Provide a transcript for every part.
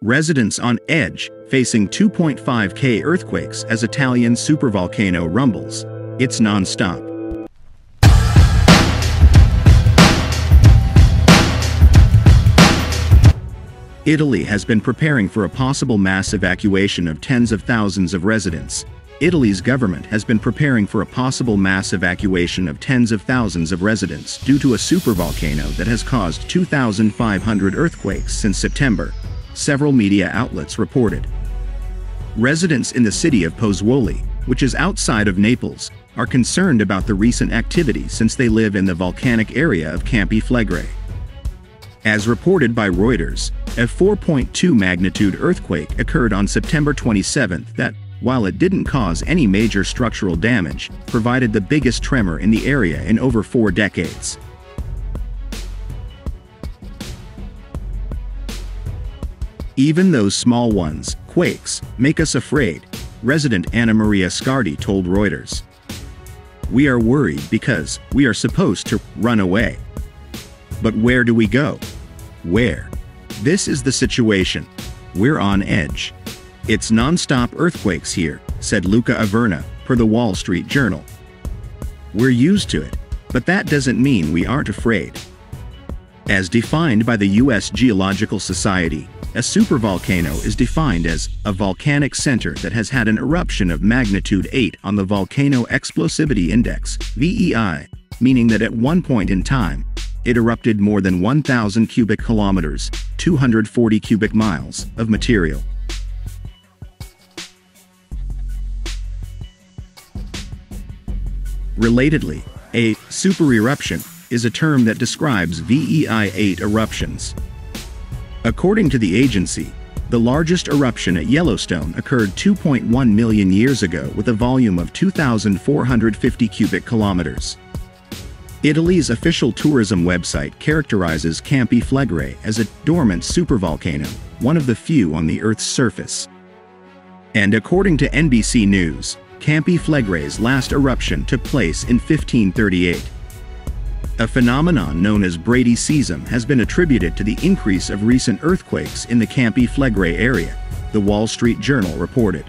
Residents on edge, facing 2.5K earthquakes as Italian supervolcano rumbles. It's non-stop. Italy has been preparing for a possible mass evacuation of tens of thousands of residents. Italy's government has been preparing for a possible mass evacuation of tens of thousands of residents due to a supervolcano that has caused 2,500 earthquakes since September, several media outlets reported. Residents in the city of Pozzuoli, which is outside of Naples, are concerned about the recent activity since they live in the volcanic area of Campi Flegrei. As reported by Reuters, a 4.2 magnitude earthquake occurred on September 27 that, while it didn't cause any major structural damage, provided the biggest tremor in the area in over 4 decades. Even those small ones, quakes, make us afraid, resident Anna Maria Scardi told Reuters. We are worried because we are supposed to run away. But where do we go? Where? This is the situation. We're on edge. It's non-stop earthquakes here, said Luca Averna, per the Wall Street Journal. We're used to it, but that doesn't mean we aren't afraid. As defined by the U.S. Geological Society, a supervolcano is defined as a volcanic center that has had an eruption of magnitude 8 on the Volcano Explosivity Index, VEI, meaning that at one point in time, it erupted more than 1,000 cubic kilometers, 240 cubic miles, of material. Relatedly, a supereruption is a term that describes VEI-8 eruptions. According to the agency, the largest eruption at Yellowstone occurred 2.1 million years ago with a volume of 2,450 cubic kilometers. Italy's official tourism website characterizes Campi Flegrei as a dormant supervolcano, one of the few on the Earth's surface. And according to NBC News, Campi Flegrei's last eruption took place in 1538. A phenomenon known as bradyseism has been attributed to the increase of recent earthquakes in the Campi Flegrei area, the Wall Street Journal reported.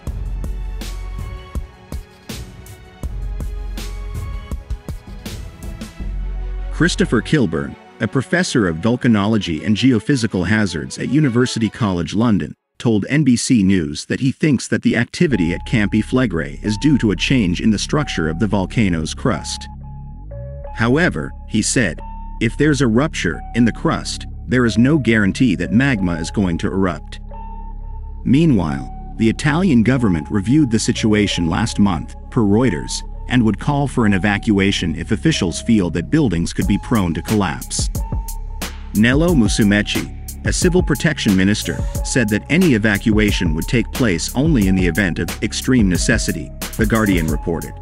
Christopher Kilburn, a professor of volcanology and geophysical hazards at University College London, told NBC News that he thinks that the activity at Campi Flegrei is due to a change in the structure of the volcano's crust. However, he said, if there's a rupture in the crust, there is no guarantee that magma is going to erupt. Meanwhile, the Italian government reviewed the situation last month, per Reuters, and would call for an evacuation if officials feel that buildings could be prone to collapse. Nello Musumeci, a civil protection minister, said that any evacuation would take place only in the event of extreme necessity, The Guardian reported.